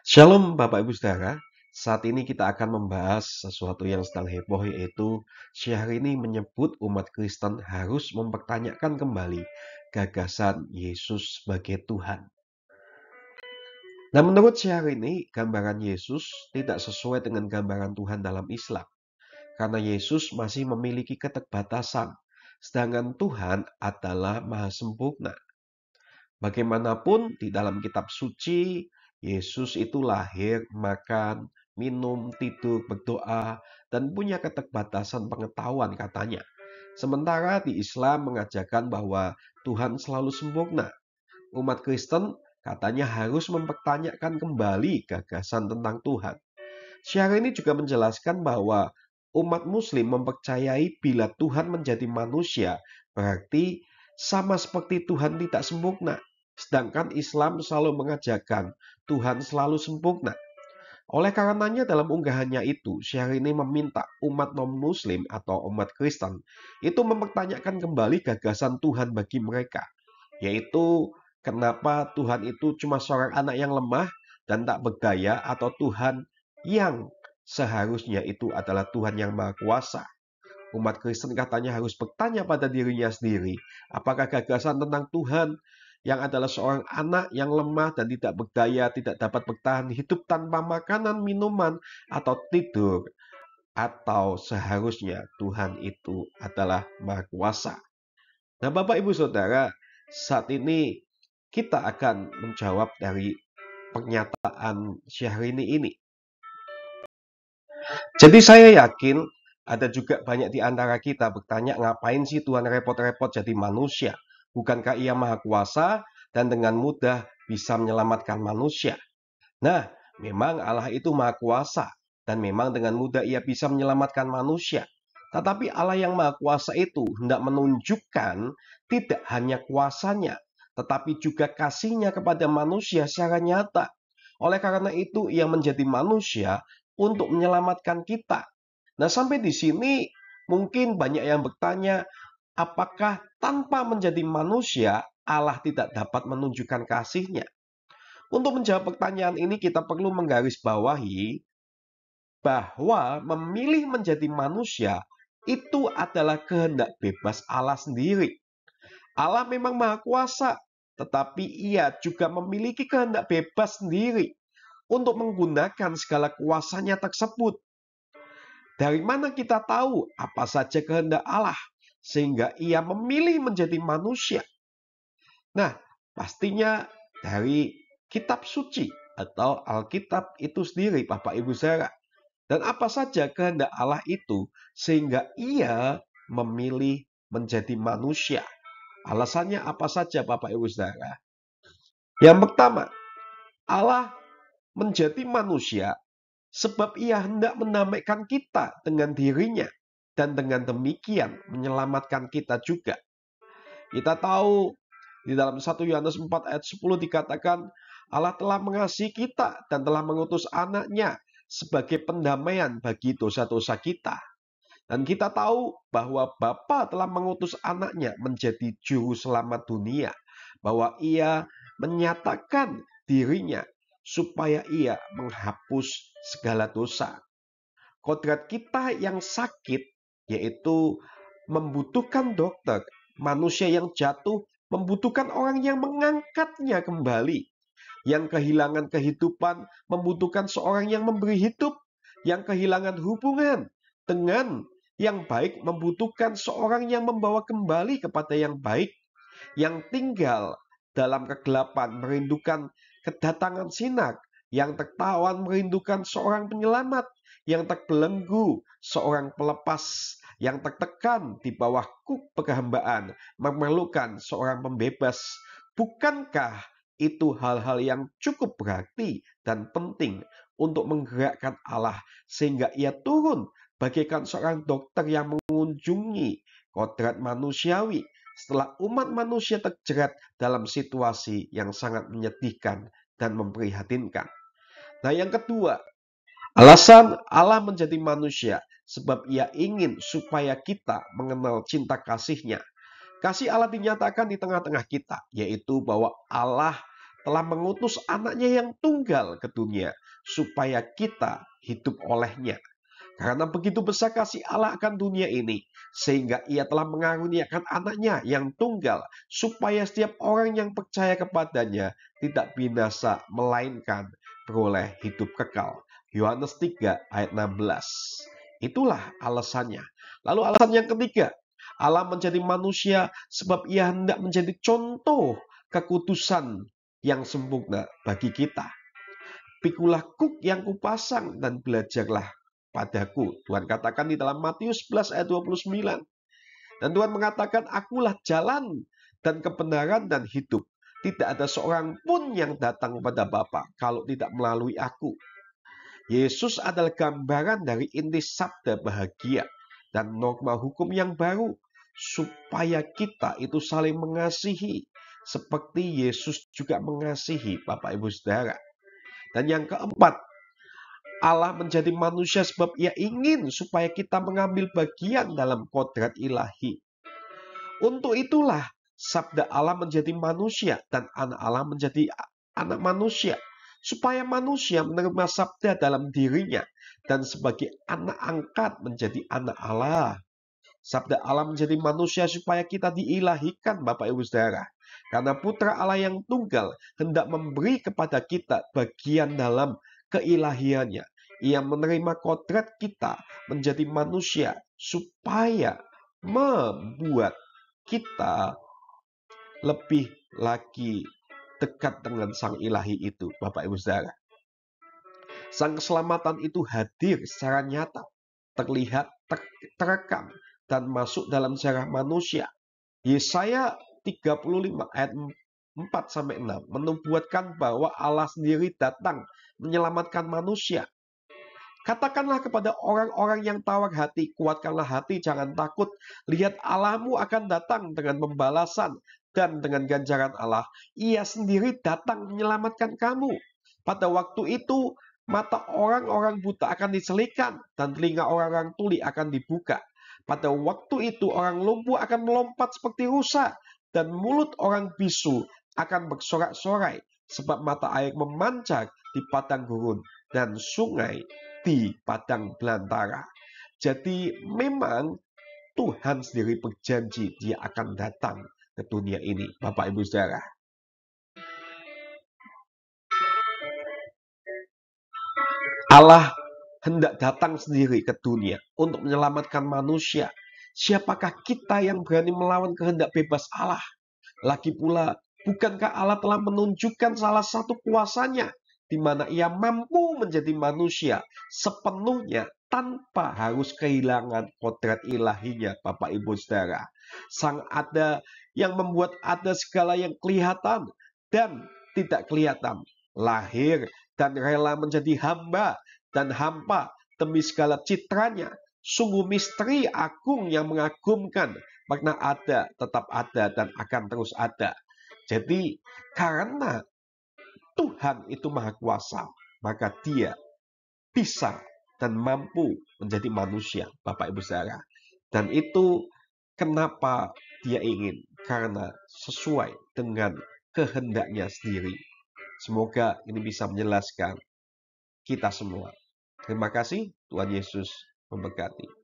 Shalom Bapak Ibu Saudara, saat ini kita akan membahas sesuatu yang sedang heboh yaitu Syahrini menyebut umat Kristen harus mempertanyakan kembali gagasan Yesus sebagai Tuhan. Nah menurut Syahrini, gambaran Yesus tidak sesuai dengan gambaran Tuhan dalam Islam. Karena Yesus masih memiliki keterbatasan, sedangkan Tuhan adalah maha sempurna. Bagaimanapun di dalam kitab suci, Yesus itu lahir, makan, minum, tidur, berdoa, dan punya keterbatasan pengetahuan katanya. Sementara di Islam mengajarkan bahwa Tuhan selalu sempurna. Umat Kristen katanya harus mempertanyakan kembali gagasan tentang Tuhan. Syiar ini juga menjelaskan bahwa umat Muslim mempercayai bila Tuhan menjadi manusia, berarti sama seperti Tuhan tidak sempurna. Sedangkan Islam selalu mengajarkan Tuhan selalu sempurna. Oleh karenanya dalam unggahannya itu, Syahrini meminta umat non-Muslim atau umat Kristen itu mempertanyakan kembali gagasan Tuhan bagi mereka. Yaitu kenapa Tuhan itu cuma seorang anak yang lemah dan tak berdaya atau Tuhan yang seharusnya itu adalah Tuhan yang Maha Kuasa. Umat Kristen katanya harus bertanya pada dirinya sendiri, apakah gagasan tentang Tuhan yang adalah seorang anak yang lemah dan tidak berdaya, tidak dapat bertahan hidup tanpa makanan, minuman, atau tidur, atau seharusnya Tuhan itu adalah Maha Kuasa. Nah, Bapak Ibu Saudara, saat ini kita akan menjawab dari pernyataan Syahrini ini. Jadi saya yakin ada juga banyak di antara kita bertanya, ngapain sih Tuhan repot-repot jadi manusia? Bukankah Ia Maha Kuasa dan dengan mudah bisa menyelamatkan manusia? Nah, memang Allah itu Maha Kuasa dan memang dengan mudah Ia bisa menyelamatkan manusia. Tetapi Allah yang Maha Kuasa itu hendak menunjukkan tidak hanya kuasanya, tetapi juga kasih-Nya kepada manusia secara nyata. Oleh karena itu, Ia menjadi manusia untuk menyelamatkan kita. Nah, sampai di sini mungkin banyak yang bertanya, apakah tanpa menjadi manusia, Allah tidak dapat menunjukkan kasih-Nya? Untuk menjawab pertanyaan ini, kita perlu menggarisbawahi bahwa memilih menjadi manusia itu adalah kehendak bebas Allah sendiri. Allah memang Maha Kuasa, tetapi Ia juga memiliki kehendak bebas sendiri untuk menggunakan segala kuasanya tersebut. Dari mana kita tahu apa saja kehendak Allah sehingga Ia memilih menjadi manusia? Nah, pastinya dari kitab suci atau Alkitab itu sendiri, Bapak Ibu Saudara. Dan apa saja kehendak Allah itu sehingga Ia memilih menjadi manusia? Alasannya apa saja, Bapak Ibu Saudara? Yang pertama, Allah menjadi manusia sebab Ia hendak mendamaikan kita dengan dirinya dan dengan demikian menyelamatkan kita juga. Kita tahu di dalam 1 Yohanes 4 ayat 10 dikatakan Allah telah mengasihi kita dan telah mengutus anaknya sebagai pendamaian bagi dosa-dosa kita. Dan kita tahu bahwa Bapa telah mengutus anaknya menjadi juru selamat dunia. Bahwa Ia menyatakan dirinya supaya Ia menghapus segala dosa. Kodrat kita yang sakit yaitu membutuhkan dokter. Manusia yang jatuh membutuhkan orang yang mengangkatnya kembali. Yang kehilangan kehidupan membutuhkan seorang yang memberi hidup. Yang kehilangan hubungan dengan yang baik membutuhkan seorang yang membawa kembali kepada yang baik. Yang tinggal dalam kegelapan merindukan kedatangan sinar. Yang tertawan merindukan seorang penyelamat. Yang terbelenggu seorang pelepas. Yang tertekan di bawah kuk penghambaan memerlukan seorang pembebas. Bukankah itu hal-hal yang cukup berarti dan penting untuk menggerakkan Allah sehingga Ia turun bagaikan seorang dokter yang mengunjungi kodrat manusiawi setelah umat manusia terjerat dalam situasi yang sangat menyedihkan dan memprihatinkan. Nah, yang kedua, alasan Allah menjadi manusia sebab Ia ingin supaya kita mengenal cinta kasih-Nya. Kasih Allah dinyatakan di tengah-tengah kita, yaitu bahwa Allah telah mengutus anaknya yang tunggal ke dunia, supaya kita hidup olehnya. Karena begitu besar kasih Allah akan dunia ini, sehingga ia telah mengaruniakan anaknya yang tunggal, supaya setiap orang yang percaya kepadanya tidak binasa, melainkan beroleh hidup kekal. Yohanes 3 ayat 16. Itulah alasannya. Lalu alasan yang ketiga, Allah menjadi manusia sebab ia hendak menjadi contoh kekudusan yang sempurna bagi kita. Pikulah kuk yang kupasang dan belajarlah padaku. Tuhan katakan di dalam Matius 11 ayat 29. Dan Tuhan mengatakan, akulah jalan dan kebenaran dan hidup. Tidak ada seorang pun yang datang kepada Bapa kalau tidak melalui aku. Yesus adalah gambaran dari inti sabda bahagia dan norma hukum yang baru, supaya kita itu saling mengasihi seperti Yesus juga mengasihi Bapak Ibu Saudara. Dan yang keempat, Allah menjadi manusia sebab ia ingin supaya kita mengambil bagian dalam kodrat ilahi. Untuk itulah sabda Allah menjadi manusia dan anak Allah menjadi anak manusia, supaya manusia menerima sabda dalam dirinya dan sebagai anak angkat menjadi anak Allah. Sabda Allah menjadi manusia supaya kita diilahikan, Bapak Ibu Saudara. Karena putra Allah yang tunggal hendak memberi kepada kita bagian dalam keilahiannya. Ia menerima kodrat kita menjadi manusia supaya membuat kita lebih lagi dekat dengan Sang Ilahi itu, Bapak Ibu Saudara. Sang keselamatan itu hadir secara nyata, terlihat, terekam, dan masuk dalam sejarah manusia. Yesaya 35 ayat 4-6 menubuatkan bahwa Allah sendiri datang menyelamatkan manusia. Katakanlah kepada orang-orang yang tawar hati, kuatkanlah hati, jangan takut. Lihat, Allahmu akan datang dengan pembalasan dan dengan ganjaran Allah. Ia sendiri datang menyelamatkan kamu. Pada waktu itu, mata orang-orang buta akan diselikan dan telinga orang-orang tuli akan dibuka. Pada waktu itu orang lumpuh akan melompat seperti rusa dan mulut orang bisu akan bersorak-sorai sebab mata air memancar di padang gurun dan sungai di padang belantara. Jadi memang Tuhan sendiri berjanji dia akan datang ke dunia ini, Bapak Ibu Saudara. Allah hendak datang sendiri ke dunia untuk menyelamatkan manusia. Siapakah kita yang berani melawan kehendak bebas Allah? Lagi pula, bukankah Allah telah menunjukkan salah satu kuasanya di mana ia mampu menjadi manusia sepenuhnya tanpa harus kehilangan kodrat ilahinya, Bapak Ibu Saudara. Sang ada yang membuat ada segala yang kelihatan dan tidak kelihatan, lahir dan rela menjadi hamba dan hampa demi segala citranya. Sungguh misteri agung yang mengagumkan, karena ada, tetap ada, dan akan terus ada. Jadi karena Tuhan itu maha kuasa, maka dia bisa dan mampu menjadi manusia, Bapak Ibu Saudara. Dan itu kenapa dia ingin, karena sesuai dengan kehendaknya sendiri. Semoga ini bisa menjelaskan kita semua. Terima kasih, Tuhan Yesus memberkati.